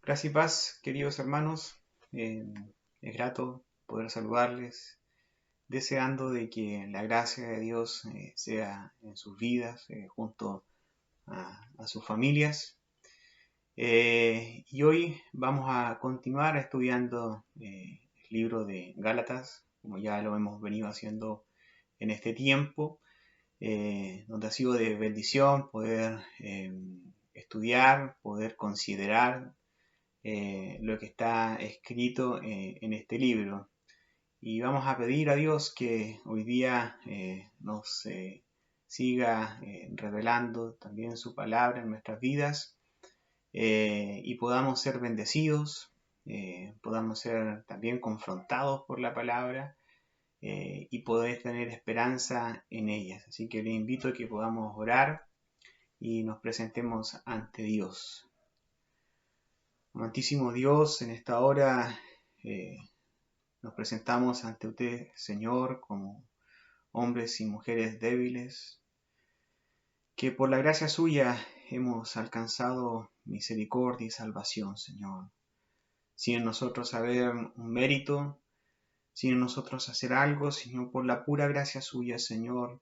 Gracias y paz, queridos hermanos. Es grato poder saludarles, deseando de que la gracia de Dios sea en sus vidas, junto a sus familias. Y hoy vamos a continuar estudiando el libro de Gálatas, como ya lo hemos venido haciendo en este tiempo, donde ha sido de bendición poder estudiar, poder considerar lo que está escrito en este libro. Y vamos a pedir a Dios que hoy día nos siga revelando también su palabra en nuestras vidas y podamos ser bendecidos, podamos ser también confrontados por la palabra y poder tener esperanza en ellas. Así que les invito a que podamos orar y nos presentemos ante Dios. Amantísimo Dios, en esta hora nos presentamos ante usted, Señor, como hombres y mujeres débiles, que por la gracia suya hemos alcanzado misericordia y salvación, Señor. Sin nosotros haber un mérito, sin nosotros hacer algo, sino por la pura gracia suya, Señor.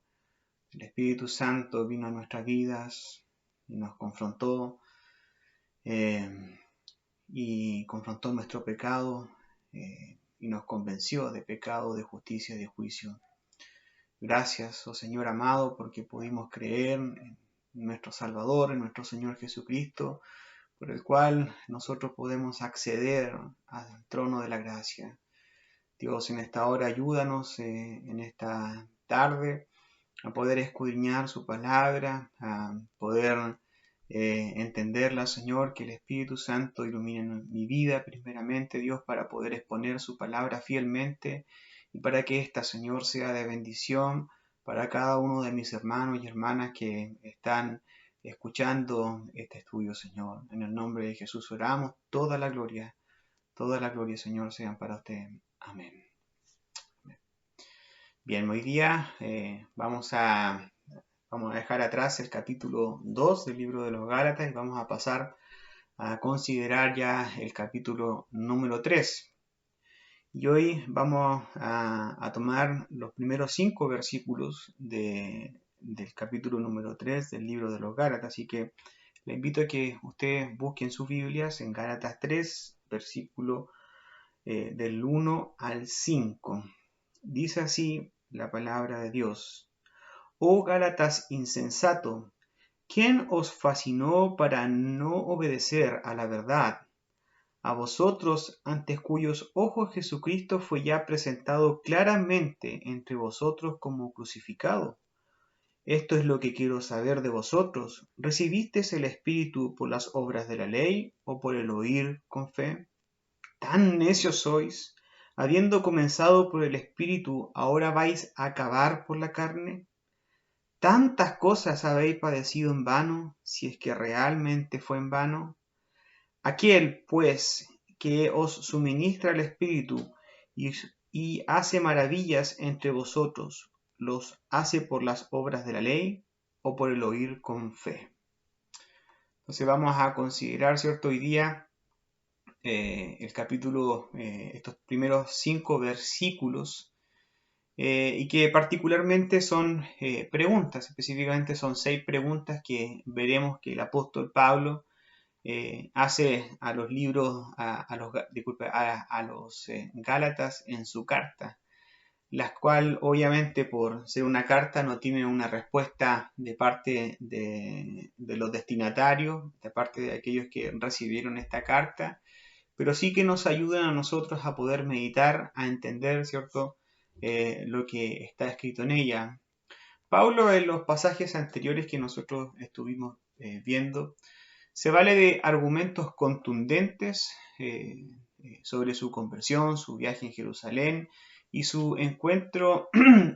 El Espíritu Santo vino a nuestras vidas y nos confrontó. Y confrontó nuestro pecado y nos convenció de pecado, de justicia y de juicio. Gracias, oh Señor amado, porque pudimos creer en nuestro Salvador, en nuestro Señor Jesucristo, por el cual nosotros podemos acceder al trono de la gracia. Dios, en esta hora ayúdanos en esta tarde a poder escudriñar su palabra, a poder entenderla, Señor, que el Espíritu Santo ilumine mi vida primeramente, Dios, para poder exponer su palabra fielmente y para que esta, Señor, sea de bendición para cada uno de mis hermanos y hermanas que están escuchando este estudio, Señor. En el nombre de Jesús oramos, toda la gloria, Señor, sean para usted. Amén. Bien, hoy día vamos a dejar atrás el capítulo 2 del libro de los Gálatas y vamos a pasar a considerar ya el capítulo número 3. Y hoy vamos a tomar los primeros 5 versículos del capítulo número 3 del libro de los Gálatas. Así que le invito a que ustedes busquen sus Biblias en Gálatas 3, versículo del 1 al 5. Dice así la palabra de Dios. Oh Gálatas insensato, ¿quién os fascinó para no obedecer a la verdad? A vosotros, ante cuyos ojos Jesucristo fue ya presentado claramente entre vosotros como crucificado. Esto es lo que quiero saber de vosotros. ¿Recibisteis el Espíritu por las obras de la ley o por el oír con fe? ¿Tan necios sois? Habiendo comenzado por el Espíritu, ¿ahora vais a acabar por la carne? ¿Tantas cosas habéis padecido en vano, si es que realmente fue en vano? Aquel, pues, que os suministra el Espíritu y hace maravillas entre vosotros, ¿los hace por las obras de la ley o por el oír con fe? Entonces vamos a considerar, ¿cierto?, hoy día el capítulo, estos primeros 5 versículos, y que particularmente son preguntas, específicamente son 6 preguntas que veremos que el apóstol Pablo hace a los libros, a los Gálatas en su carta, las cuales obviamente por ser una carta no tienen una respuesta de parte de los destinatarios, de parte de aquellos que recibieron esta carta, pero sí que nos ayudan a nosotros a poder meditar, a entender, ¿cierto?, lo que está escrito en ella. Pablo, en los pasajes anteriores que nosotros estuvimos viendo, se vale de argumentos contundentes sobre su conversión, su viaje en Jerusalén y su encuentro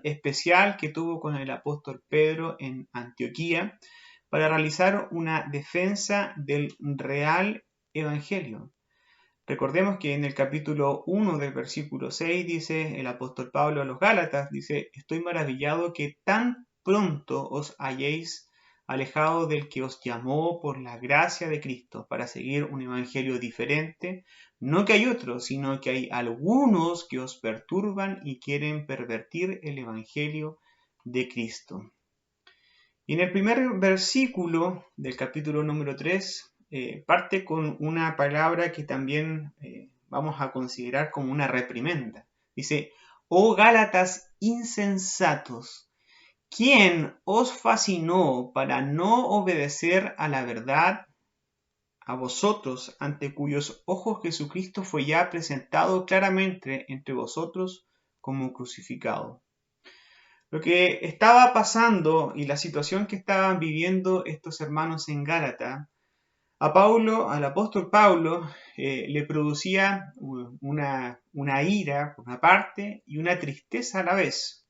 especial que tuvo con el apóstol Pedro en Antioquía para realizar una defensa del real evangelio. Recordemos que en el capítulo 1 del versículo 6 dice el apóstol Pablo a los Gálatas, dice, estoy maravillado que tan pronto os hayáis alejado del que os llamó por la gracia de Cristo para seguir un evangelio diferente. No que hay otros, sino que hay algunos que os perturban y quieren pervertir el evangelio de Cristo. Y en el primer versículo del capítulo número 3 parte con una palabra que también vamos a considerar como una reprimenda. Dice: «Oh Gálatas insensatos, ¿quién os fascinó para no obedecer a la verdad? A vosotros, ante cuyos ojos Jesucristo fue ya presentado claramente entre vosotros como crucificado». Lo que estaba pasando y la situación que estaban viviendo estos hermanos en Gálata, al apóstol Pablo, le producía una ira por una parte y una tristeza a la vez.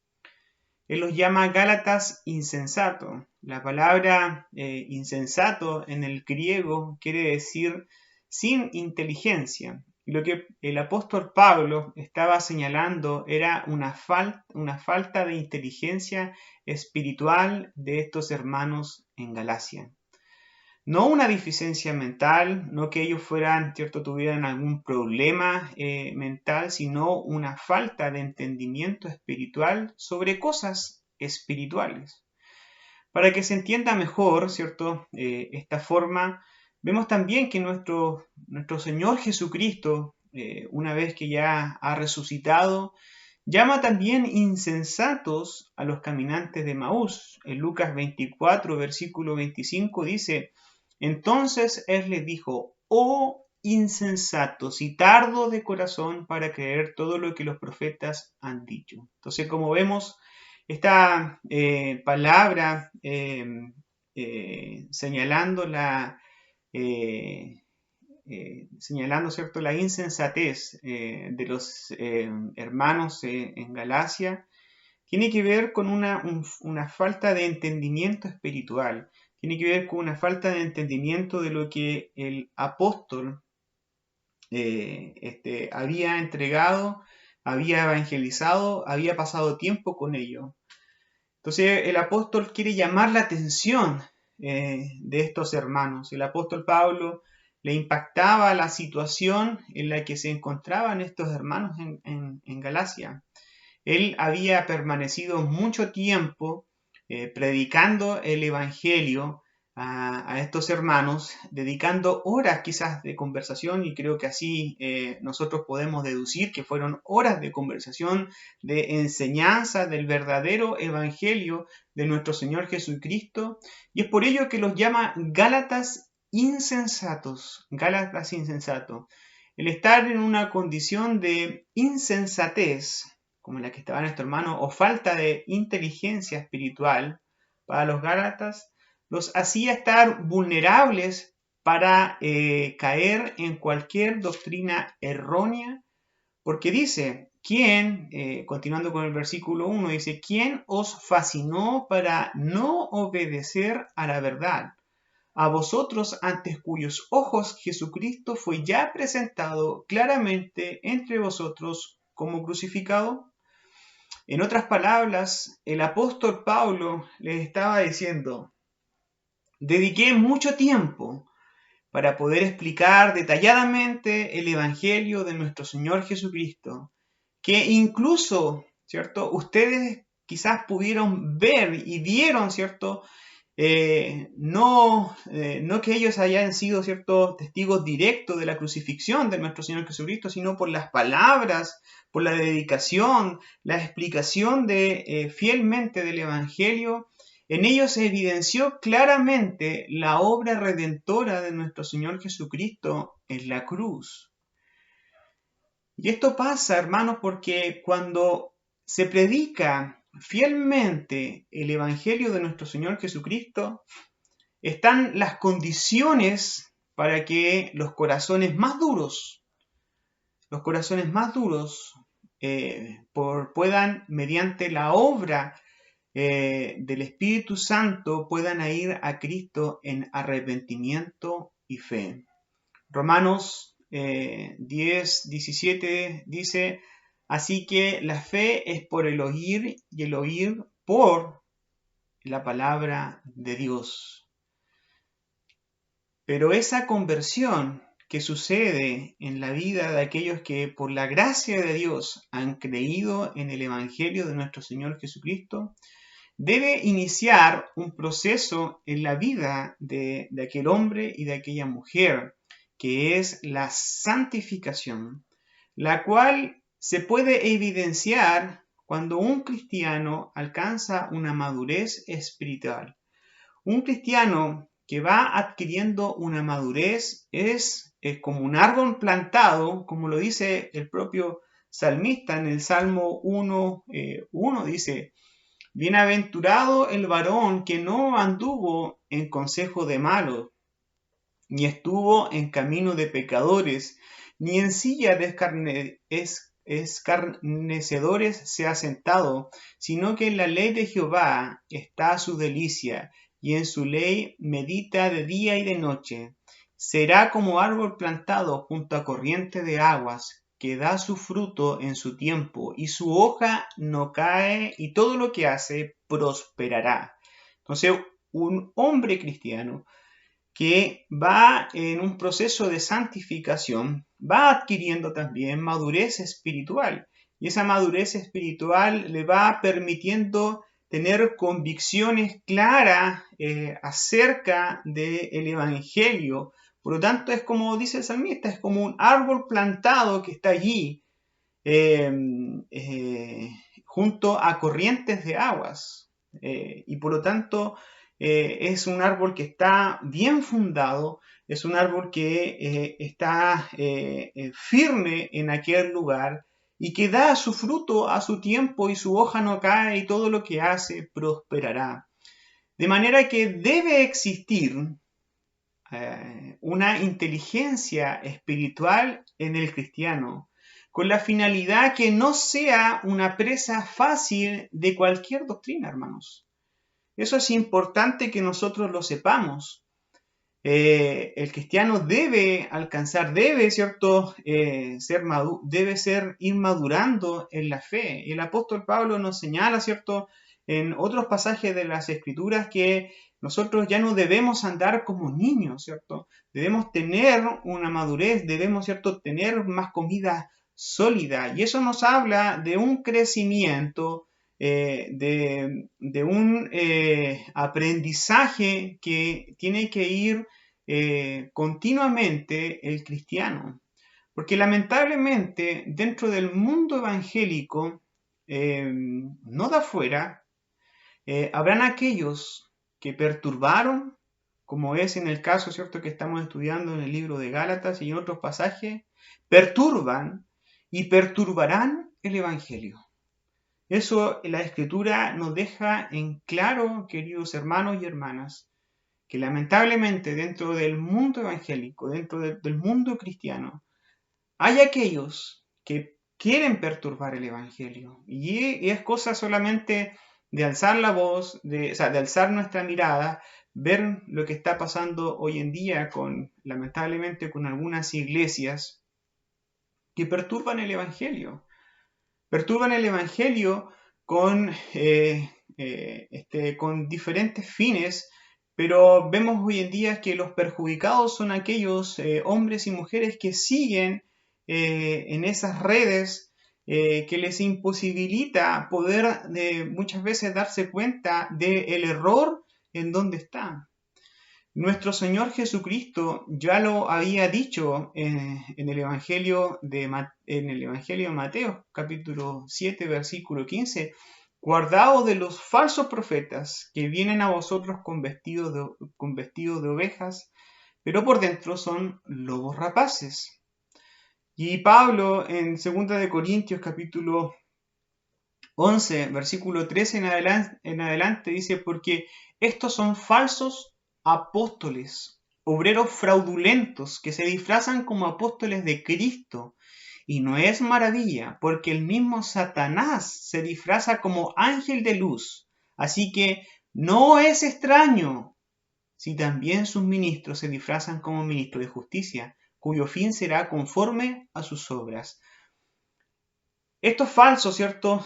Él los llama Gálatas insensatos. La palabra insensato en el griego quiere decir sin inteligencia. Lo que el apóstol Pablo estaba señalando era una falta de inteligencia espiritual de estos hermanos en Galacia. No una deficiencia mental, no que ellos tuvieran algún problema mental, sino una falta de entendimiento espiritual sobre cosas espirituales. Para que se entienda mejor, esta forma, vemos también que nuestro Señor Jesucristo, una vez que ya ha resucitado, llama también insensatos a los caminantes de Maús. En Lucas 24, versículo 25 dice: «Entonces él les dijo: oh insensatos y tardos de corazón para creer todo lo que los profetas han dicho». Entonces, como vemos, esta palabra señalando la insensatez de los hermanos en Galacia, tiene que ver con una falta de entendimiento espiritual, tiene que ver con una falta de entendimiento de lo que el apóstol había entregado, había evangelizado, había pasado tiempo con ello. Entonces el apóstol quiere llamar la atención de estos hermanos. El apóstol Pablo le impactaba la situación en la que se encontraban estos hermanos en Galacia. Él había permanecido mucho tiempo predicando el evangelio a estos hermanos, dedicando horas quizás de conversación, y creo que así nosotros podemos deducir que fueron horas de conversación, de enseñanza del verdadero evangelio de nuestro Señor Jesucristo, y es por ello que los llama Gálatas insensatos. Gálatas insensatos. El estar en una condición de insensatez, como la que estaba nuestro hermano, o falta de inteligencia espiritual para los Gálatas, los hacía estar vulnerables para caer en cualquier doctrina errónea, porque dice: ¿quién, continuando con el versículo 1, dice: ¿quién os fascinó para no obedecer a la verdad? A vosotros, ante cuyos ojos Jesucristo fue ya presentado claramente entre vosotros como crucificado. En otras palabras, el apóstol Pablo les estaba diciendo: dediqué mucho tiempo para poder explicar detalladamente el evangelio de nuestro Señor Jesucristo, que incluso, ustedes quizás pudieron ver y vieron, no que ellos hayan sido testigos directos de la crucifixión de nuestro Señor Jesucristo, sino por las palabras, por la dedicación, la explicación fielmente del Evangelio. En ellos se evidenció claramente la obra redentora de nuestro Señor Jesucristo en la cruz. Y esto pasa, hermanos, porque cuando se predica fielmente el Evangelio de nuestro Señor Jesucristo, están las condiciones para que los corazones más duros, puedan, mediante la obra del Espíritu Santo, puedan ir a Cristo en arrepentimiento y fe. Romanos 10:17 dice: así que la fe es por el oír y el oír por la palabra de Dios. Pero esa conversión que sucede en la vida de aquellos que por la gracia de Dios han creído en el Evangelio de nuestro Señor Jesucristo, debe iniciar un proceso en la vida de aquel hombre y de aquella mujer, que es la santificación, la cual se puede evidenciar cuando un cristiano alcanza una madurez espiritual. Un cristiano que va adquiriendo una madurez es como un árbol plantado, como lo dice el propio salmista en el Salmo 1, dice: Bienaventurado el varón que no anduvo en consejo de malos, ni estuvo en camino de pecadores, ni en silla de escarnecedores se ha sentado, sino que en la ley de Jehová está su delicia, y en su ley medita de día y de noche. Será como árbol plantado junto a corriente de aguas, que da su fruto en su tiempo, y su hoja no cae, y todo lo que hace prosperará. Entonces, un hombre cristiano que va en un proceso de santificación, va adquiriendo también madurez espiritual. Y esa madurez espiritual le va permitiendo tener convicciones claras acerca del Evangelio. Por lo tanto, es como dice el salmista, es como un árbol plantado que está allí junto a corrientes de aguas. Y por lo tanto, es un árbol que está bien fundado, es un árbol que está firme en aquel lugar y que da su fruto a su tiempo y su hoja no cae y todo lo que hace prosperará. De manera que debe existir una inteligencia espiritual en el cristiano, con la finalidad que no sea una presa fácil de cualquier doctrina, hermanos. Eso es importante que nosotros lo sepamos. El cristiano debe alcanzar, ¿cierto? Debe ir madurando en la fe. El apóstol Pablo nos señala, ¿cierto?, en otros pasajes de las Escrituras que nosotros ya no debemos andar como niños, ¿cierto? Debemos tener una madurez, debemos, ¿cierto?, tener más comida sólida. Y eso nos habla de un crecimiento, de un aprendizaje que tiene que ir continuamente el cristiano. Porque lamentablemente dentro del mundo evangélico, no de afuera, habrán aquellos que perturbaron, como es en el caso, ¿cierto?, que estamos estudiando en el libro de Gálatas y en otros pasajes, perturban y perturbarán el evangelio. Eso la Escritura nos deja en claro, queridos hermanos y hermanas, que lamentablemente dentro del mundo evangélico, dentro del mundo cristiano, hay aquellos que quieren perturbar el evangelio. Y es cosa solamente de alzar la voz, de alzar nuestra mirada, ver lo que está pasando hoy en día lamentablemente con algunas iglesias que perturban el evangelio. Perturban el evangelio con diferentes fines, pero vemos hoy en día que los perjudicados son aquellos hombres y mujeres que siguen en esas redes que les imposibilita poder muchas veces darse cuenta del error en donde está. Nuestro Señor Jesucristo ya lo había dicho en el Evangelio de Mateo, capítulo 7, versículo 15. Guardaos de los falsos profetas que vienen a vosotros con vestido de ovejas, pero por dentro son lobos rapaces. Y Pablo en 2 de Corintios, capítulo 11, versículo 13 en adelante dice: porque estos son falsos apóstoles, obreros fraudulentos que se disfrazan como apóstoles de Cristo. Y no es maravilla, porque el mismo Satanás se disfraza como ángel de luz. Así que no es extraño si también sus ministros se disfrazan como ministros de justicia, cuyo fin será conforme a sus obras. Estos falsos, ¿cierto?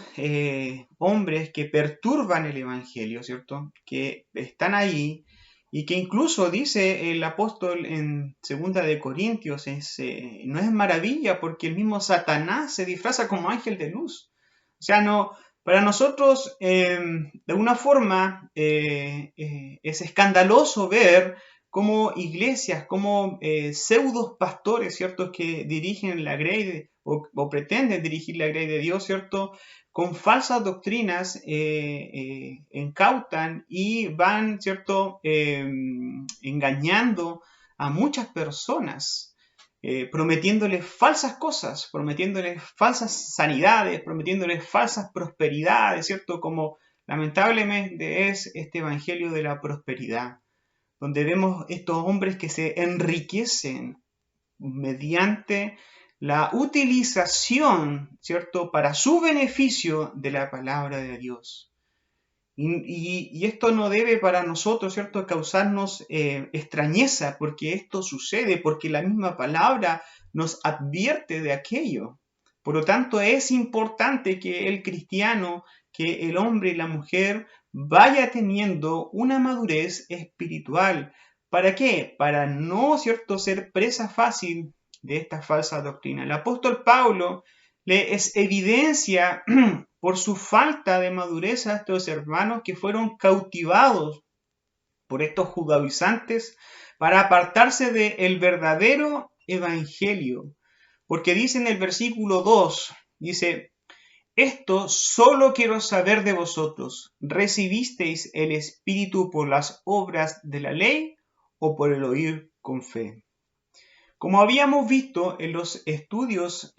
Hombres que perturban el Evangelio, ¿cierto? Que están ahí y que incluso dice el apóstol en 2 Corintios, no es maravilla porque el mismo Satanás se disfraza como ángel de luz. O sea, no, para nosotros, de alguna forma, es escandaloso ver cómo iglesias, cómo pseudos pastores, ¿cierto?, que dirigen la grey o pretenden dirigir la grey de Dios, ¿cierto?, con falsas doctrinas incautan y van, ¿cierto?, engañando a muchas personas, prometiéndoles falsas cosas, prometiéndoles falsas sanidades, prometiéndoles falsas prosperidades, ¿cierto?, como lamentablemente es este evangelio de la prosperidad, donde vemos estos hombres que se enriquecen mediante la utilización, ¿cierto?, para su beneficio de la palabra de Dios. Y esto no debe para nosotros, ¿cierto?, causarnos extrañeza, porque esto sucede, porque la misma palabra nos advierte de aquello. Por lo tanto, es importante que el cristiano, que el hombre y la mujer vaya teniendo una madurez espiritual. ¿Para qué? Para no, ¿cierto?, ser presa fácil de esta falsa doctrina. El apóstol Pablo les evidencia por su falta de madurez a estos hermanos que fueron cautivados por estos judaizantes para apartarse del verdadero evangelio. Porque dice en el versículo 2, dice, esto solo quiero saber de vosotros, ¿recibisteis el Espíritu por las obras de la ley o por el oír con fe? Como habíamos visto en los estudios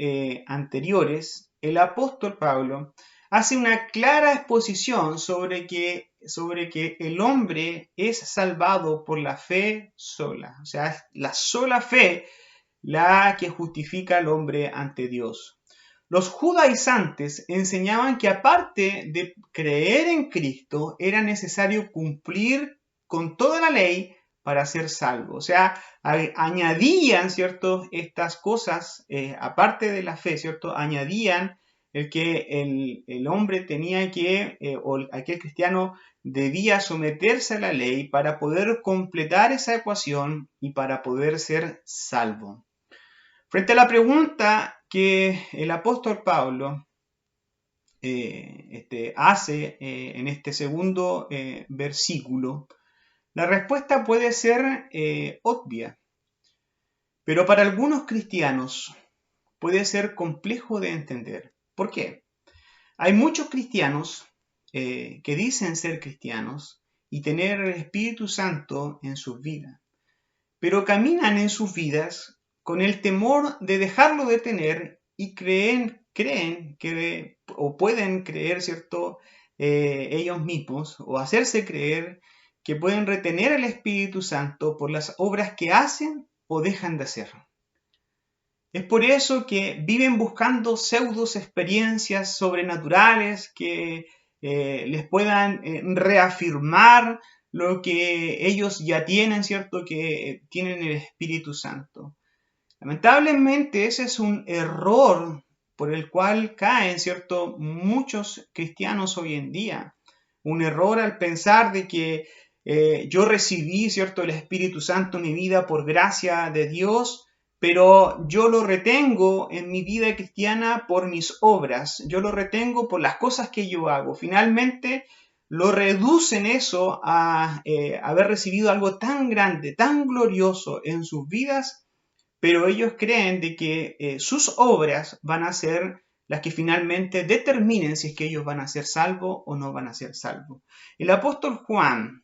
anteriores, el apóstol Pablo hace una clara exposición sobre que el hombre es salvado por la fe sola. O sea, es la sola fe la que justifica al hombre ante Dios. Los judaizantes enseñaban que aparte de creer en Cristo, era necesario cumplir con toda la ley para ser salvo. O sea, añadían, ¿cierto?, estas cosas, aparte de la fe, ¿cierto?, añadían el que el hombre tenía que, o aquel cristiano debía someterse a la ley para poder completar esa ecuación y para poder ser salvo. Frente a la pregunta que el apóstol Pablo hace en este segundo versículo, la respuesta puede ser obvia, pero para algunos cristianos puede ser complejo de entender. ¿Por qué? Hay muchos cristianos que dicen ser cristianos y tener el Espíritu Santo en sus vidas, pero caminan en sus vidas con el temor de dejarlo de tener y creen que, o pueden creer, ¿cierto?, ellos mismos, o hacerse creer que pueden retener el Espíritu Santo por las obras que hacen o dejan de hacer. Es por eso que viven buscando pseudos experiencias sobrenaturales que les puedan reafirmar lo que ellos ya tienen, ¿cierto?, que tienen el Espíritu Santo. Lamentablemente ese es un error por el cual caen, ¿cierto?, muchos cristianos hoy en día. Un error al pensar de que yo recibí, ¿cierto?, el Espíritu Santo en mi vida por gracia de Dios, pero yo lo retengo en mi vida cristiana por mis obras, yo lo retengo por las cosas que yo hago. Finalmente lo reducen eso a haber recibido algo tan grande, tan glorioso en sus vidas, pero ellos creen de que sus obras van a ser las que finalmente determinen si es que ellos van a ser salvos o no van a ser salvos. El apóstol Juan,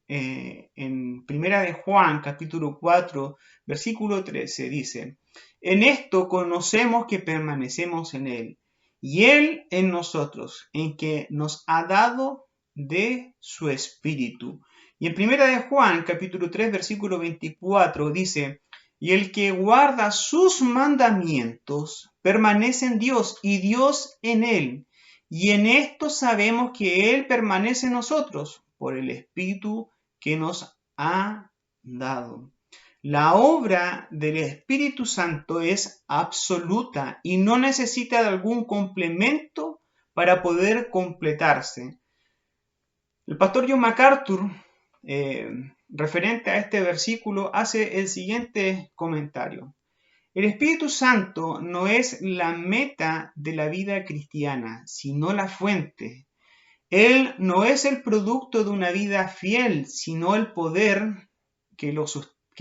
en Primera de Juan, capítulo 4, versículo 13, dice, en esto conocemos que permanecemos en Él, y Él en nosotros, en que nos ha dado de su Espíritu. Y en Primera de Juan, capítulo 3, versículo 24, dice, y el que guarda sus mandamientos permanece en Dios y Dios en él. Y en esto sabemos que Él permanece en nosotros por el Espíritu que nos ha dado. La obra del Espíritu Santo es absoluta y no necesita de algún complemento para poder completarse. El pastor John MacArthur, referente a este versículo, hace el siguiente comentario. El Espíritu Santo no es la meta de la vida cristiana, sino la fuente. Él no es el producto de una vida fiel, sino el poder que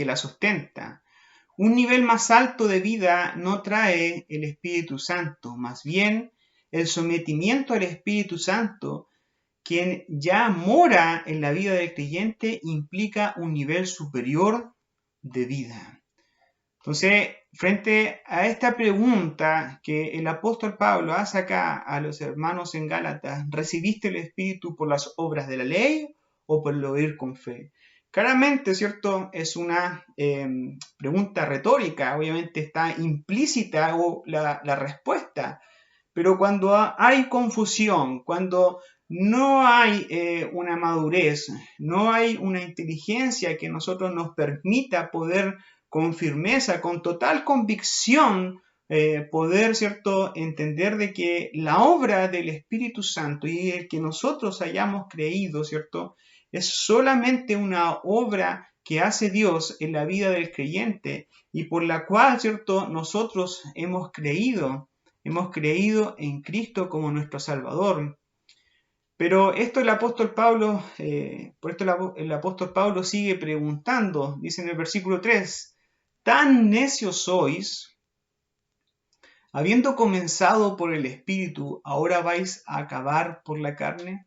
la sustenta. Un nivel más alto de vida no trae el Espíritu Santo, más bien el sometimiento al Espíritu Santo, quien ya mora en la vida del creyente, implica un nivel superior de vida. Entonces, frente a esta pregunta que el apóstol Pablo hace acá a los hermanos en Gálatas, ¿recibiste el Espíritu por las obras de la ley o por el oír con fe? Claramente, ¿cierto? Es una pregunta retórica, obviamente está implícita la respuesta, pero cuando hay confusión, cuando no hay una madurez, no hay una inteligencia que nosotros nos permita poder con firmeza, con total convicción, poder, ¿cierto?, entender de que la obra del Espíritu Santo y el que nosotros hayamos creído, ¿cierto?, es solamente una obra que hace Dios en la vida del creyente y por la cual, ¿cierto?, nosotros hemos creído en Cristo como nuestro Salvador. Pero esto el apóstol Pablo, por esto el apóstol Pablo sigue preguntando, dice en el versículo 3, ¿tan necios sois? Habiendo comenzado por el Espíritu, ¿ahora vais a acabar por la carne?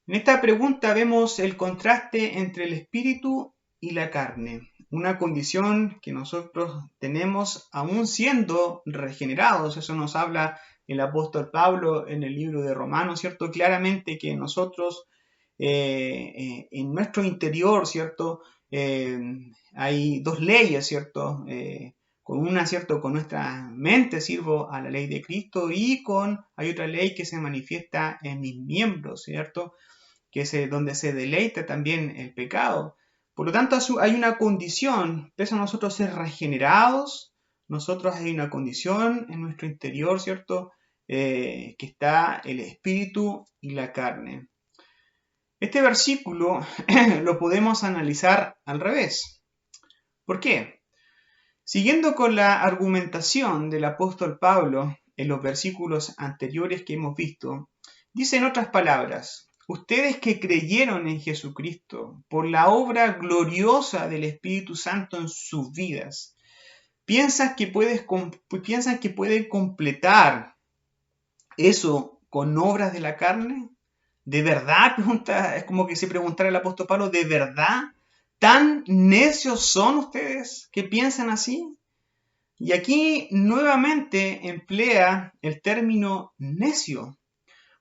En esta pregunta vemos el contraste entre el Espíritu y la carne, una condición que nosotros tenemos aún siendo regenerados. Eso nos habla el apóstol Pablo en el libro de Romanos, ¿cierto? Claramente que nosotros en nuestro interior, ¿cierto? Hay dos leyes, ¿cierto? Con una, ¿cierto? Con nuestra mente sirvo a la ley de Cristo y hay otra ley que se manifiesta en mis miembros, ¿cierto? Que es donde se deleita también el pecado. Por lo tanto, hay una condición, pese a nosotros ser regenerados, nosotros hay una condición en nuestro interior, ¿cierto? Que está el espíritu y la carne. Este versículo lo podemos analizar al revés. ¿Por qué? Siguiendo con la argumentación del apóstol Pablo en los versículos anteriores que hemos visto, dice en otras palabras, ustedes que creyeron en Jesucristo por la obra gloriosa del Espíritu Santo en sus vidas, ¿piensan que pueden completar eso con obras de la carne? ¿De verdad? Es como que se preguntara el apóstol Pablo, ¿de verdad? ¿Tan necios son ustedes que piensan así? Y aquí nuevamente emplea el término necio,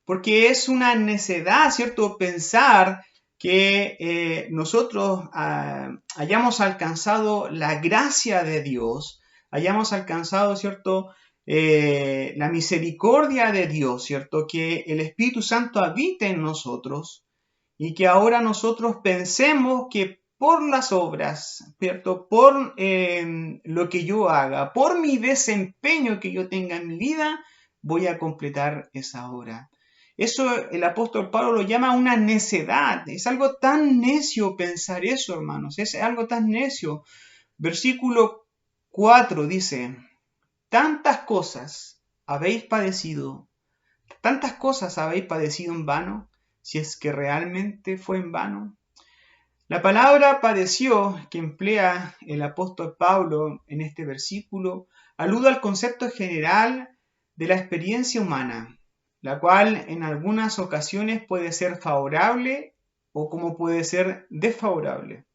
porque es una necedad, ¿cierto?, pensar que nosotros hayamos alcanzado la gracia de Dios, hayamos alcanzado, ¿cierto?, la misericordia de Dios, ¿cierto?, que el Espíritu Santo habite en nosotros y que ahora nosotros pensemos que por las obras, ¿cierto?, por lo que yo haga, por mi desempeño que yo tenga en mi vida, voy a completar esa obra. Eso el apóstol Pablo lo llama una necedad. Es algo tan necio pensar eso, hermanos. Es algo tan necio. Versículo 4 dice, tantas cosas habéis padecido en vano, si es que realmente fue en vano. La palabra padeció que emplea el apóstol Pablo en este versículo alude al concepto general de la experiencia humana, la cual en algunas ocasiones puede ser favorable o como puede ser desfavorable.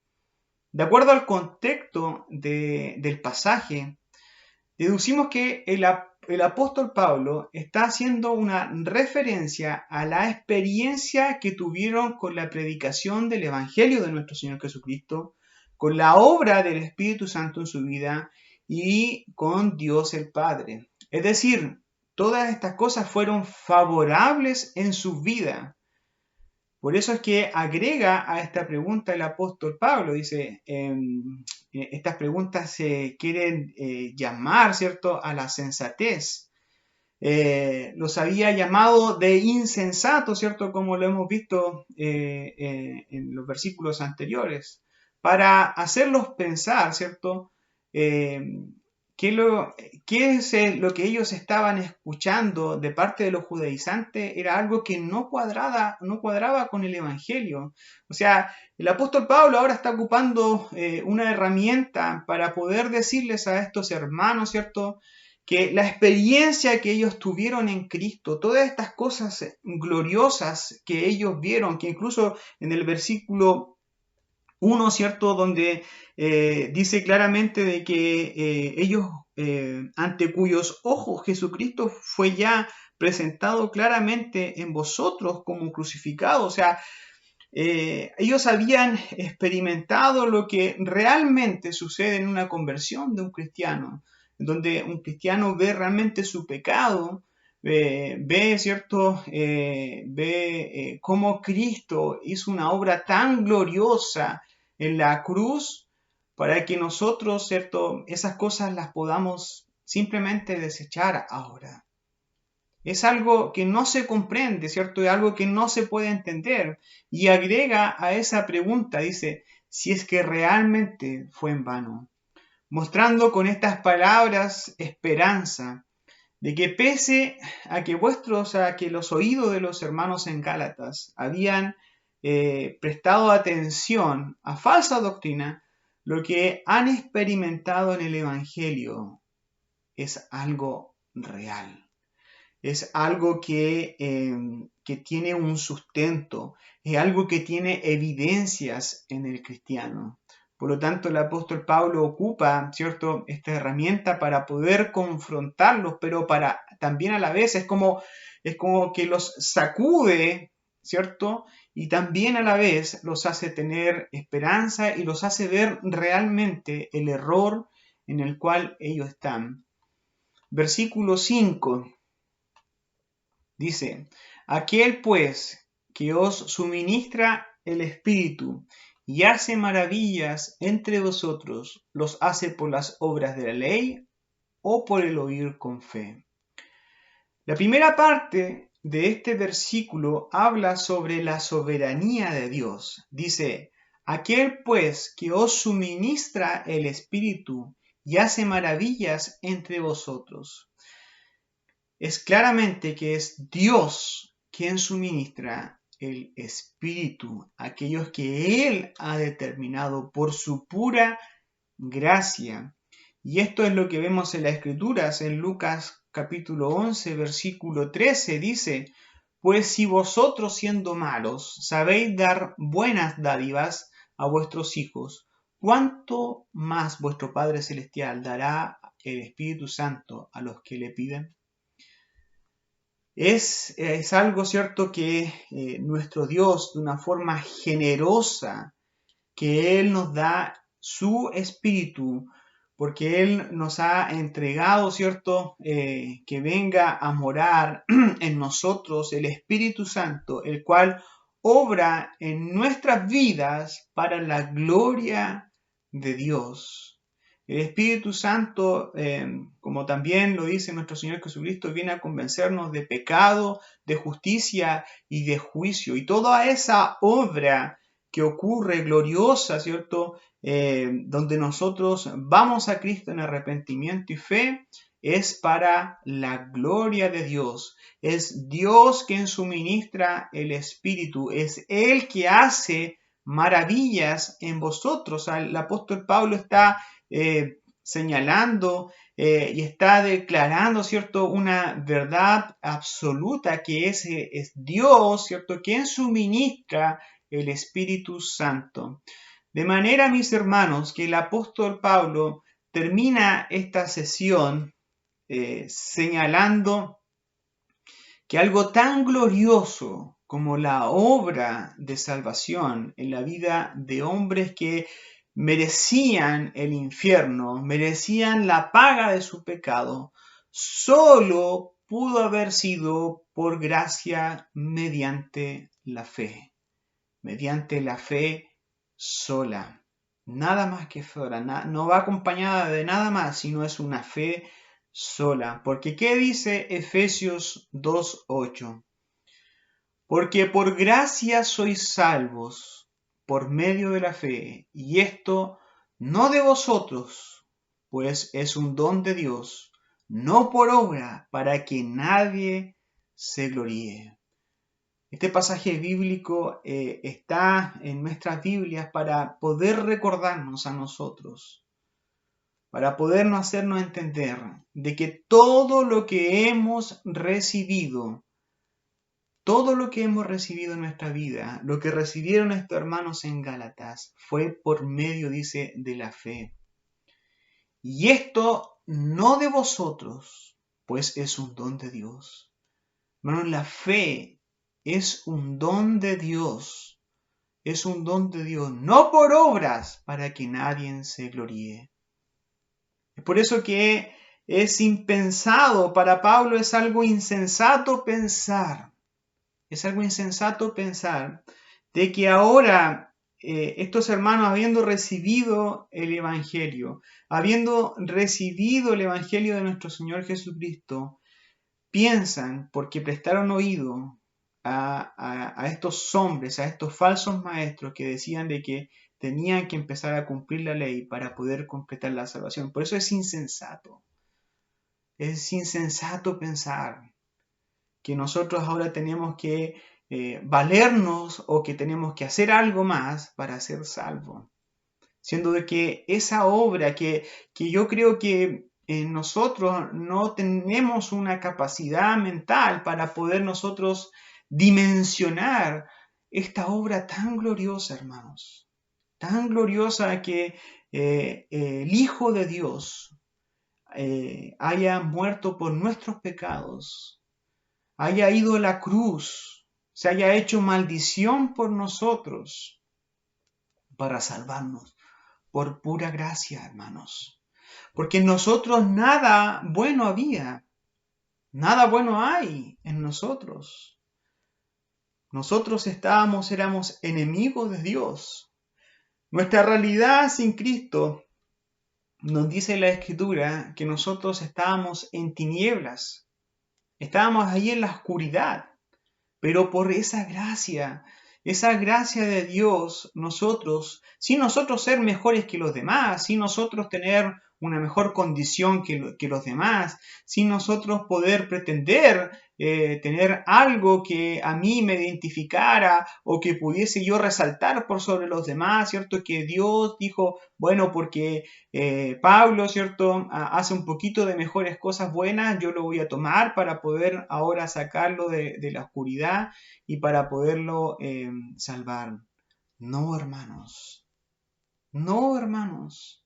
De acuerdo al contexto del pasaje, deducimos que el apóstol Pablo está haciendo una referencia a la experiencia que tuvieron con la predicación del Evangelio de nuestro Señor Jesucristo, con la obra del Espíritu Santo en su vida y con Dios el Padre. Es decir, todas estas cosas fueron favorables en su vida. Por eso es que agrega a esta pregunta el apóstol Pablo, dice, estas preguntas quieren llamar, ¿cierto?, a la sensatez. Los había llamado de insensatos, ¿cierto?, como lo hemos visto en los versículos anteriores, para hacerlos pensar, ¿cierto?, ¿qué es lo que ellos estaban escuchando de parte de los judaizantes? Era algo que no cuadraba con el Evangelio. O sea, el apóstol Pablo ahora está ocupando una herramienta para poder decirles a estos hermanos, ¿cierto?, que la experiencia que ellos tuvieron en Cristo, todas estas cosas gloriosas que ellos vieron, que incluso en el versículo 1, ¿cierto?, donde dice claramente de que ellos, ante cuyos ojos Jesucristo fue ya presentado claramente en vosotros como crucificado. O sea, ellos habían experimentado lo que realmente sucede en una conversión de un cristiano, donde un cristiano ve realmente su pecado, ve, ¿cierto?, ve cómo Cristo hizo una obra tan gloriosa en la cruz para que nosotros, ¿cierto?, esas cosas las podamos simplemente desechar ahora. Es algo que no se comprende, ¿cierto? Es algo que no se puede entender. Y agrega a esa pregunta, dice, si es que realmente fue en vano. Mostrando con estas palabras esperanza de que pese a que los oídos de los hermanos en Gálatas habían prestado atención a falsa doctrina, lo que han experimentado en el Evangelio es algo real. Es algo que tiene un sustento, es algo que tiene evidencias en el cristiano. Por lo tanto, el apóstol Pablo ocupa, ¿cierto?, esta herramienta para poder confrontarlos, pero para también a la vez es como que los sacude, ¿cierto? Y también a la vez los hace tener esperanza y los hace ver realmente el error en el cual ellos están. Versículo 5. Dice, aquel pues que os suministra el Espíritu y hace maravillas entre vosotros, ¿los hace por las obras de la ley o por el oír con fe? La primera parte de este versículo habla sobre la soberanía de Dios. Dice, aquel pues que os suministra el Espíritu y hace maravillas entre vosotros. Es claramente que es Dios quien suministra el Espíritu, aquellos que Él ha determinado por su pura gracia. Y esto es lo que vemos en las Escrituras, en Lucas capítulo 11, versículo 13, dice, pues si vosotros siendo malos sabéis dar buenas dádivas a vuestros hijos, ¿cuánto más vuestro Padre Celestial dará el Espíritu Santo a los que le piden? Es algo, ¿cierto?, que nuestro Dios, de una forma generosa, que Él nos da su Espíritu, porque Él nos ha entregado, ¿cierto?, que venga a morar en nosotros el Espíritu Santo, el cual obra en nuestras vidas para la gloria de Dios. El Espíritu Santo, como también lo dice nuestro Señor Jesucristo, viene a convencernos de pecado, de justicia y de juicio. Y toda esa obra que ocurre gloriosa, ¿cierto?, donde nosotros vamos a Cristo en arrepentimiento y fe, es para la gloria de Dios. Es Dios quien suministra el Espíritu. Es Él que hace maravillas en vosotros. El apóstol Pablo está señalando y está declarando, ¿cierto?, una verdad absoluta que es Dios, ¿cierto?, quien suministra el Espíritu Santo. De manera, mis hermanos, que el apóstol Pablo termina esta sesión señalando que algo tan glorioso como la obra de salvación en la vida de hombres que merecían el infierno, merecían la paga de su pecado, solo pudo haber sido por gracia mediante la fe sola. Nada más que fe sola. No va acompañada de nada más, sino es una fe sola. Porque ¿qué dice Efesios 2:8? Porque por gracia sois salvos por medio de la fe, y esto no de vosotros, pues es un don de Dios, no por obra, para que nadie se gloríe. Este pasaje bíblico está en nuestras Biblias para poder recordarnos a nosotros, para podernos hacernos entender de que todo lo que hemos recibido en nuestra vida, lo que recibieron estos hermanos en Gálatas, fue por medio, dice, de la fe. Y esto no de vosotros, pues es un don de Dios. Hermanos, la fe es un don de Dios. Es un don de Dios, no por obras, para que nadie se gloríe. Es por eso que es impensado, para Pablo es algo insensato pensar. Es algo insensato pensar de que ahora estos hermanos, habiendo recibido el Evangelio de nuestro Señor Jesucristo, piensan, porque prestaron oído a estos hombres, a estos falsos maestros que decían de que tenían que empezar a cumplir la ley para poder completar la salvación. Por eso es insensato. Es insensato pensar que nosotros ahora tenemos que valernos o que tenemos que hacer algo más para ser salvos. Siendo de que esa obra que yo creo que nosotros no tenemos una capacidad mental para poder nosotros dimensionar esta obra tan gloriosa, hermanos. Tan gloriosa que el Hijo de Dios haya muerto por nuestros pecados, haya ido a la cruz, se haya hecho maldición por nosotros para salvarnos, por pura gracia, hermanos. Porque en nosotros nada bueno había, nada bueno hay en nosotros. Nosotros éramos enemigos de Dios. Nuestra realidad sin Cristo, nos dice la Escritura que nosotros estábamos en tinieblas, estábamos ahí en la oscuridad. Pero por esa gracia de Dios, sin nosotros ser mejores que los demás, sin nosotros tener una mejor condición que los demás, sin nosotros poder pretender tener algo que a mí me identificara o que pudiese yo resaltar por sobre los demás, ¿cierto? Que Dios dijo, bueno, porque Pablo, ¿cierto? Hace un poquito de mejores cosas buenas, yo lo voy a tomar para poder ahora sacarlo de la oscuridad y para poderlo salvar. No, hermanos. No, hermanos.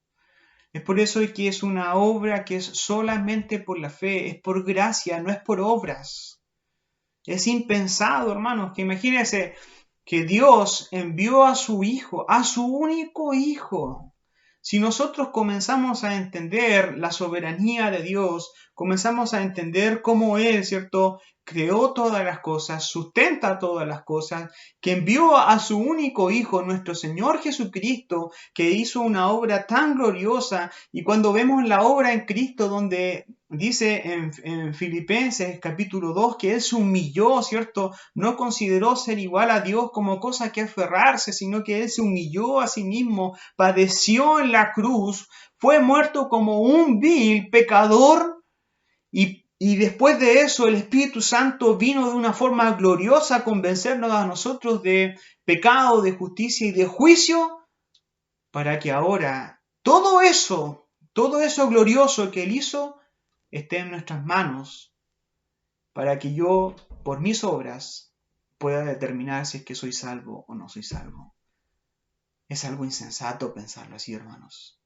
Es por eso que es una obra que es solamente por la fe, es por gracia, no es por obras. Es impensado, hermanos, que imagínense que Dios envió a su Hijo, a su único Hijo. Si nosotros comenzamos a entender la soberanía de Dios, comenzamos a entender cómo Él, ¿cierto?, creó todas las cosas, sustenta todas las cosas, que envió a su único Hijo, nuestro Señor Jesucristo, que hizo una obra tan gloriosa, y cuando vemos la obra en Cristo donde dice en Filipenses capítulo 2 que Él se humilló, ¿cierto? No consideró ser igual a Dios como cosa que aferrarse, sino que Él se humilló a sí mismo, padeció en la cruz, fue muerto como un vil pecador y después de eso el Espíritu Santo vino de una forma gloriosa a convencernos a nosotros de pecado, de justicia y de juicio, para que ahora todo eso glorioso que Él hizo, esté en nuestras manos, para que yo, por mis obras, pueda determinar si es que soy salvo o no soy salvo. Es algo insensato pensarlo así, hermanos.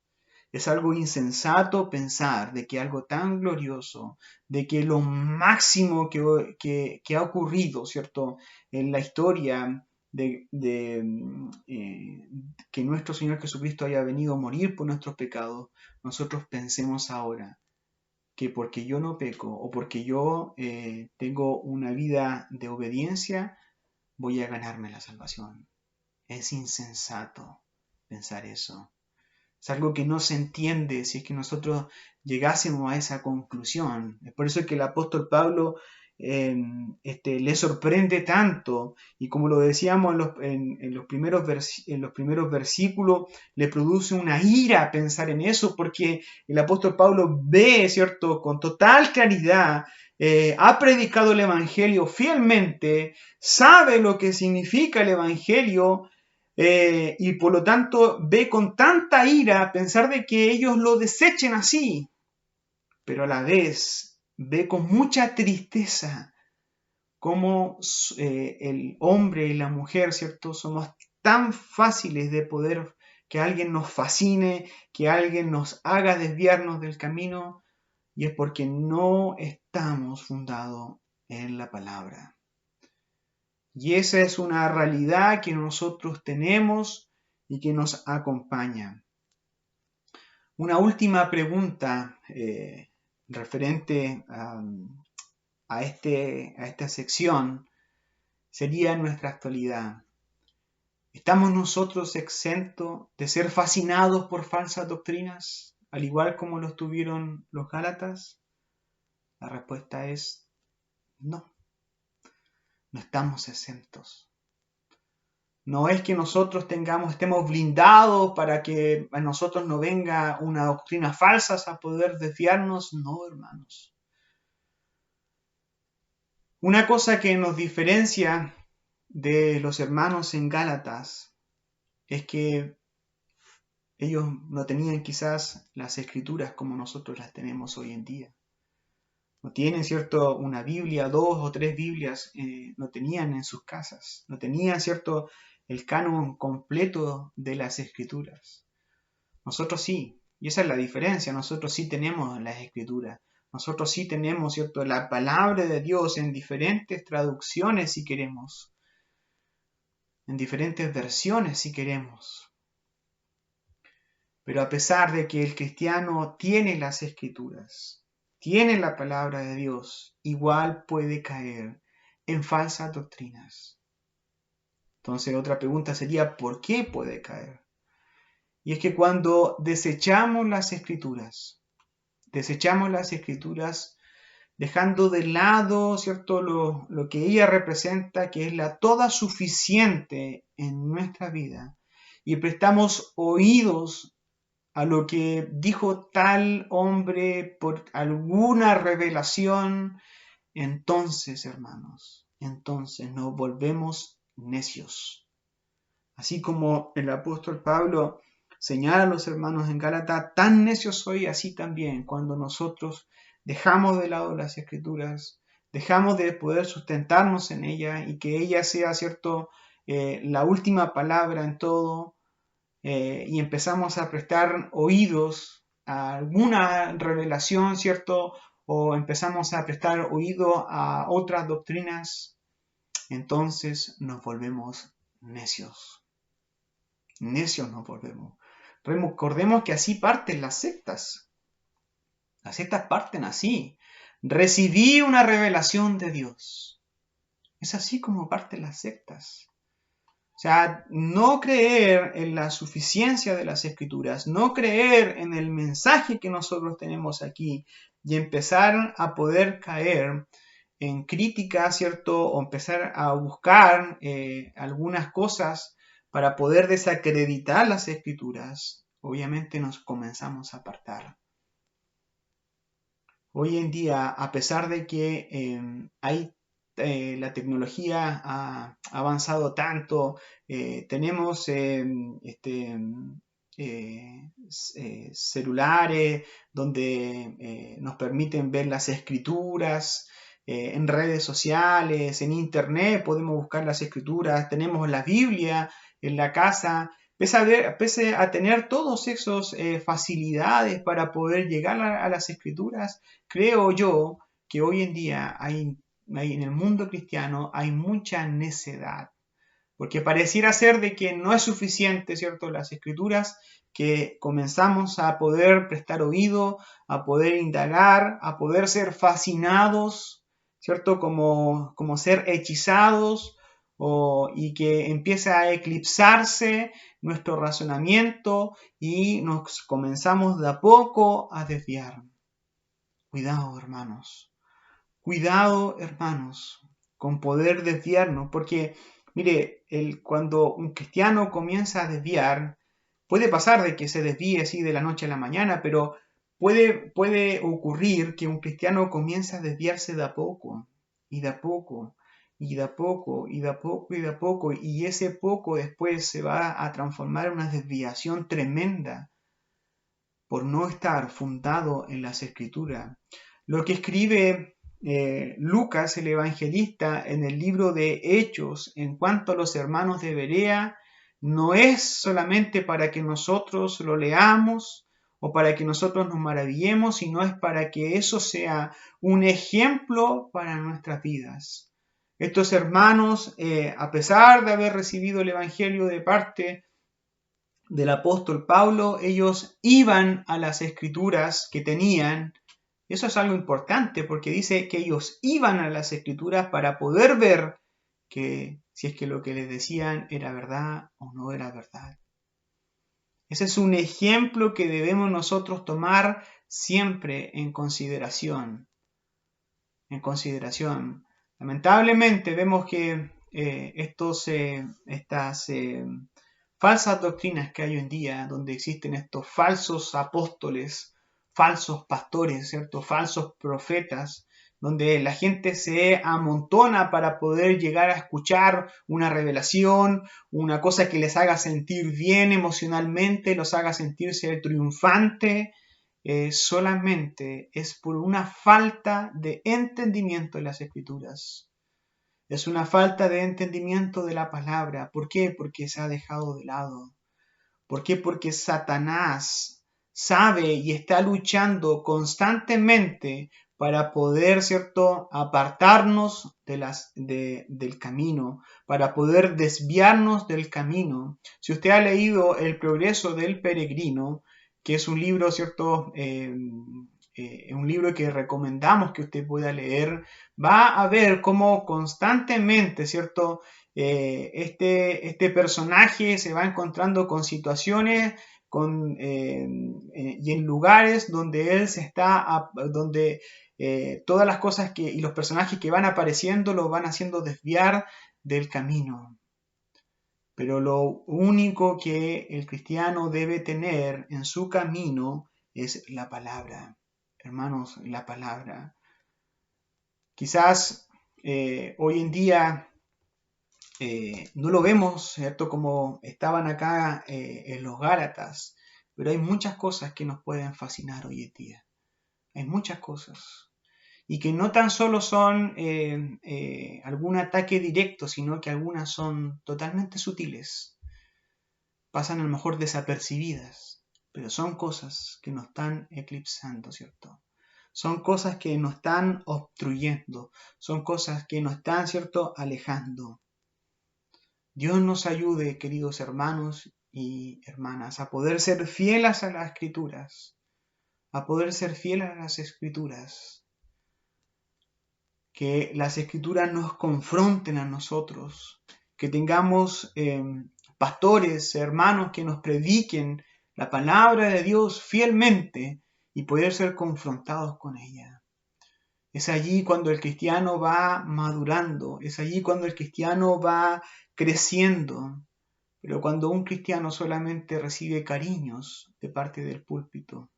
Es algo insensato pensar de que algo tan glorioso, de que lo máximo que ha ocurrido, ¿cierto?, en la historia que nuestro Señor Jesucristo haya venido a morir por nuestros pecados, nosotros pensemos ahora que porque yo no peco o porque yo tengo una vida de obediencia, voy a ganarme la salvación. Es insensato pensar eso. Es algo que no se entiende si es que nosotros llegásemos a esa conclusión. Es por eso que el apóstol Pablo le sorprende tanto, y como lo decíamos en los primeros versículos, le produce una ira pensar en eso, porque el apóstol Pablo ve, ¿cierto?, con total claridad, ha predicado el Evangelio fielmente, sabe lo que significa el Evangelio, y por lo tanto ve con tanta ira pensar de que ellos lo desechen así, pero a la vez ve con mucha tristeza cómo el hombre y la mujer, ¿cierto?, somos tan fáciles de poder que alguien nos fascine, que alguien nos haga desviarnos del camino, y es porque no estamos fundados en la palabra. Y esa es una realidad que nosotros tenemos y que nos acompaña. Una última pregunta referente a esta sección sería nuestra actualidad. ¿Estamos nosotros exentos de ser fascinados por falsas doctrinas, al igual como lo estuvieron los Gálatas? La respuesta es no. No estamos exentos. No es que nosotros estemos blindados para que a nosotros no venga una doctrina falsa a poder desviarnos. No, hermanos. Una cosa que nos diferencia de los hermanos en Gálatas es que ellos no tenían quizás las escrituras como nosotros las tenemos hoy en día. No tienen, ¿cierto?, una Biblia, 2 o 3 Biblias, no tenían en sus casas. No tenían, ¿cierto?, el canon completo de las escrituras. Nosotros sí, y esa es la diferencia. Nosotros sí tenemos las escrituras. Nosotros sí tenemos, ¿cierto?, la palabra de Dios en diferentes traducciones si queremos. En diferentes versiones si queremos. Pero a pesar de que el cristiano tiene las escrituras, tiene la palabra de Dios, igual puede caer en falsas doctrinas. Entonces otra pregunta sería, ¿por qué puede caer? Y es que cuando desechamos las escrituras dejando de lado, ¿cierto?, lo que ella representa, que es la toda suficiente en nuestra vida, y prestamos oídos a lo que dijo tal hombre por alguna revelación, entonces, hermanos, entonces nos volvemos necios. Así como el apóstol Pablo señala a los hermanos en Gálatas, tan necios soy, así también cuando nosotros dejamos de lado las escrituras, dejamos de poder sustentarnos en ellas y que ella sea, ¿cierto?, la última palabra en todo, y empezamos a prestar oídos a alguna revelación, ¿cierto?, o empezamos a prestar oído a otras doctrinas, entonces nos volvemos necios. Necios nos volvemos. Recordemos que así parten las sectas. Las sectas parten así. Recibí una revelación de Dios. Es así como parten las sectas. O sea, no creer en la suficiencia de las escrituras, no creer en el mensaje que nosotros tenemos aquí y empezar a poder caer en crítica, ¿cierto? O empezar a buscar algunas cosas para poder desacreditar las escrituras, obviamente nos comenzamos a apartar. Hoy en día, a pesar de que la tecnología ha avanzado tanto, tenemos celulares donde nos permiten ver las escrituras, en redes sociales, en internet podemos buscar las escrituras, tenemos la Biblia en la casa. Pese a tener todas esas facilidades para poder llegar a las escrituras, creo yo que hoy en día hay en el mundo cristiano hay mucha necedad, porque pareciera ser de que no es suficiente, ¿cierto?, las escrituras, que comenzamos a poder prestar oído, a poder indagar, a poder ser fascinados, ¿cierto?, como ser hechizados, y que empieza a eclipsarse nuestro razonamiento y nos comenzamos de a poco a desviar. Cuidado hermanos, con poder desviarnos, porque mire, cuando un cristiano comienza a desviar, puede pasar de que se desvíe así de la noche a la mañana, pero puede ocurrir que un cristiano comienza a desviarse de a poco, y de a poco, y de a poco, y de a poco, y de a poco, y ese poco después se va a transformar en una desviación tremenda por no estar fundado en las Escrituras. Lo que escribe Lucas, el evangelista, en el libro de Hechos, en cuanto a los hermanos de Berea, no es solamente para que nosotros lo leamos o para que nosotros nos maravillemos, sino es para que eso sea un ejemplo para nuestras vidas. Estos hermanos, a pesar de haber recibido el evangelio de parte del apóstol Pablo, ellos iban a las escrituras que tenían. Eso es algo importante porque dice que ellos iban a las escrituras para poder ver que si es que lo que les decían era verdad o no era verdad. Ese es un ejemplo que debemos nosotros tomar siempre en consideración. Lamentablemente vemos que estas falsas doctrinas que hay hoy en día, donde existen estos falsos apóstoles, falsos pastores, ¿cierto? Falsos profetas, donde la gente se amontona para poder llegar a escuchar una revelación, una cosa que les haga sentir bien emocionalmente, los haga sentirse triunfante, solamente es por una falta de entendimiento de las Escrituras. Es una falta de entendimiento de la palabra. ¿Por qué? Porque se ha dejado de lado. ¿Por qué? Porque Satanás sabe y está luchando constantemente para poder, ¿cierto?, apartarnos del camino, para poder desviarnos del camino. Si usted ha leído El progreso del peregrino, que es un libro, ¿cierto?, un libro que recomendamos que usted pueda leer, va a ver cómo constantemente, ¿cierto?, este personaje se va encontrando con situaciones y en lugares donde él donde todas las cosas y los personajes que van apareciendo lo van haciendo desviar del camino. Pero lo único que el cristiano debe tener en su camino es la palabra. Hermanos, la palabra. Quizás hoy en día no lo vemos, ¿cierto?, como estaban acá en los Gálatas, pero hay muchas cosas que nos pueden fascinar hoy en día. Hay muchas cosas. Y que no tan solo son algún ataque directo, sino que algunas son totalmente sutiles. Pasan a lo mejor desapercibidas, pero son cosas que nos están eclipsando, ¿cierto? Son cosas que nos están obstruyendo, son cosas que nos están, ¿cierto?, alejando. Dios nos ayude, queridos hermanos y hermanas, a poder ser fieles a las Escrituras, que las Escrituras nos confronten a nosotros, que tengamos pastores, hermanos que nos prediquen la palabra de Dios fielmente y poder ser confrontados con ella. Es allí cuando el cristiano va madurando, es allí cuando el cristiano va creciendo. Pero cuando un cristiano solamente recibe cariños de parte del púlpito,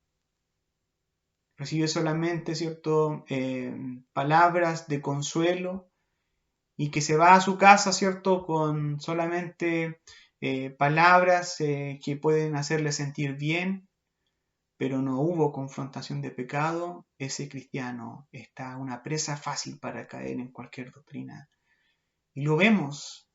recibe solamente, ¿cierto?, palabras de consuelo y que se va a su casa, ¿cierto?, con solamente palabras que pueden hacerle sentir bien, pero no hubo confrontación de pecado, ese cristiano está una presa fácil para caer en cualquier doctrina. Y lo vemos,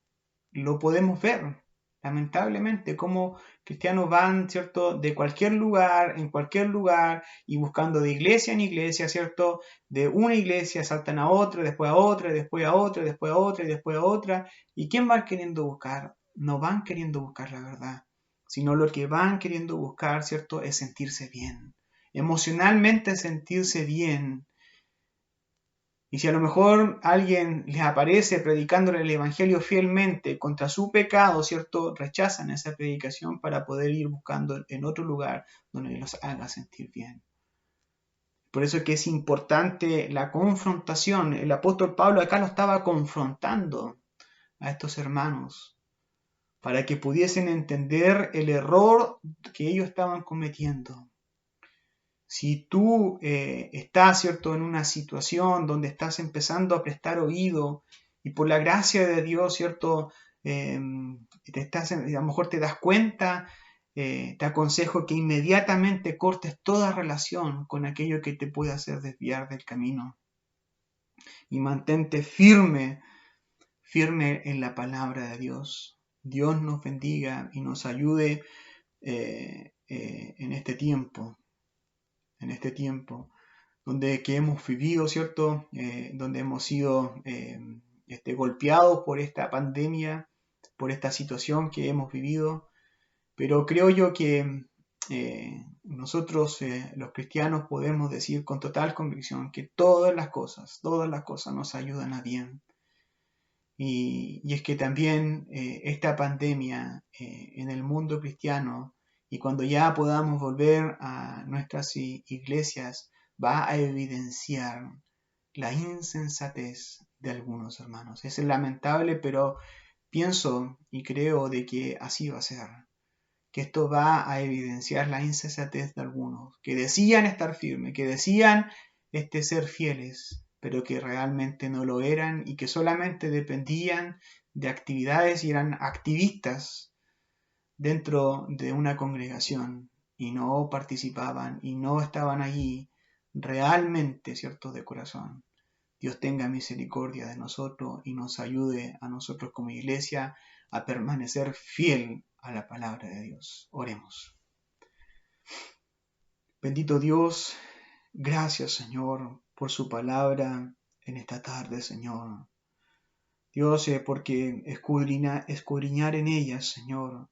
lo podemos ver, lamentablemente, como cristianos van, ¿cierto?, de cualquier lugar, en cualquier lugar, y buscando de iglesia en iglesia, ¿cierto?, de una iglesia saltan a otra, después a otra, después a otra, después a otra, y después a otra. ¿Y quién van queriendo buscar? No van queriendo buscar la verdad, sino lo que van queriendo buscar, ¿cierto?, es sentirse bien. Emocionalmente sentirse bien. Y si a lo mejor alguien les aparece predicándole el Evangelio fielmente contra su pecado, ¿cierto? Rechazan esa predicación para poder ir buscando en otro lugar donde los haga sentir bien. Por eso es que es importante la confrontación. El apóstol Pablo acá lo estaba confrontando a estos hermanos para que pudiesen entender el error que ellos estaban cometiendo. Si tú estás, ¿cierto?, en una situación donde estás empezando a prestar oído y por la gracia de Dios, ¿cierto?, a lo mejor te das cuenta, te aconsejo que inmediatamente cortes toda relación con aquello que te puede hacer desviar del camino y mantente firme en la palabra de Dios. Dios nos bendiga y nos ayude en este tiempo donde que hemos vivido, ¿cierto? Donde hemos sido golpeados por esta pandemia, por esta situación que hemos vivido. Pero creo yo que nosotros, los cristianos, podemos decir con total convicción que todas las cosas nos ayudan a bien. Y es que también esta pandemia en el mundo cristiano, y cuando ya podamos volver a nuestras iglesias, va a evidenciar la insensatez de algunos hermanos. Es lamentable, pero pienso y creo de que así va a ser. Que esto va a evidenciar la insensatez de algunos, que decían estar firmes, que decían ser fieles, pero que realmente no lo eran y que solamente dependían de actividades y eran activistas dentro de una congregación y no participaban y no estaban allí realmente, ¿cierto?, de corazón. Dios tenga misericordia de nosotros y nos ayude a nosotros como iglesia a permanecer fiel a la palabra de Dios. Oremos. Bendito Dios, gracias, Señor, por su palabra en esta tarde, Señor. Dios, porque escudriñar en ella, Señor,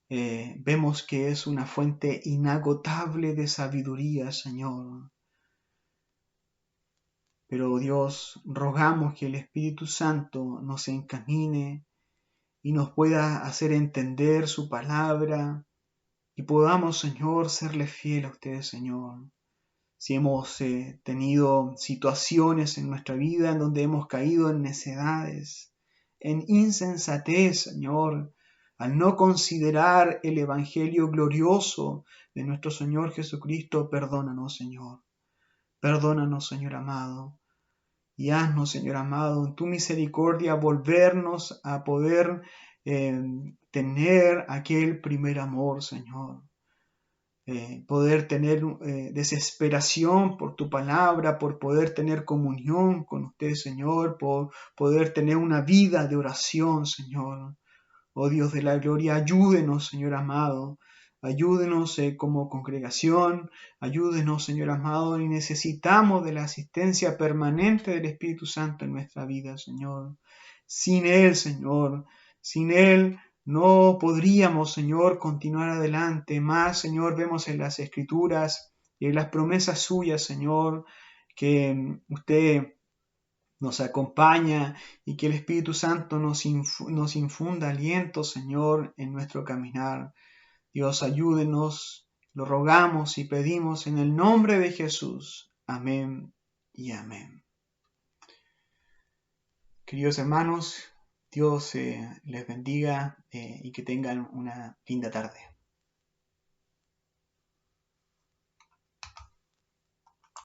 vemos que es una fuente inagotable de sabiduría, Señor. Pero Dios, rogamos que el Espíritu Santo nos encamine y nos pueda hacer entender su palabra y podamos, Señor, serle fiel a usted, Señor. Si hemos tenido situaciones en nuestra vida en donde hemos caído en necedades, en insensatez, Señor, al no considerar el Evangelio glorioso de nuestro Señor Jesucristo, perdónanos, Señor. Perdónanos, Señor amado. Y haznos, Señor amado, en tu misericordia volvernos a poder tener aquel primer amor, Señor. Poder tener desesperación por tu palabra, por poder tener comunión con usted, Señor, por poder tener una vida de oración, Señor. Oh Dios de la gloria, ayúdenos, Señor amado. Ayúdenos como congregación, ayúdenos, Señor amado, y necesitamos de la asistencia permanente del Espíritu Santo en nuestra vida, Señor. Sin Él, Señor, sin Él no podríamos, Señor, continuar adelante. Más, Señor, vemos en las Escrituras y en las promesas suyas, Señor, que usted nos acompaña y que el Espíritu Santo nos infunda aliento, Señor, en nuestro caminar. Dios, ayúdenos, lo rogamos y pedimos en el nombre de Jesús. Amén y amén. Queridos hermanos, Dios les bendiga y que tengan una linda tarde.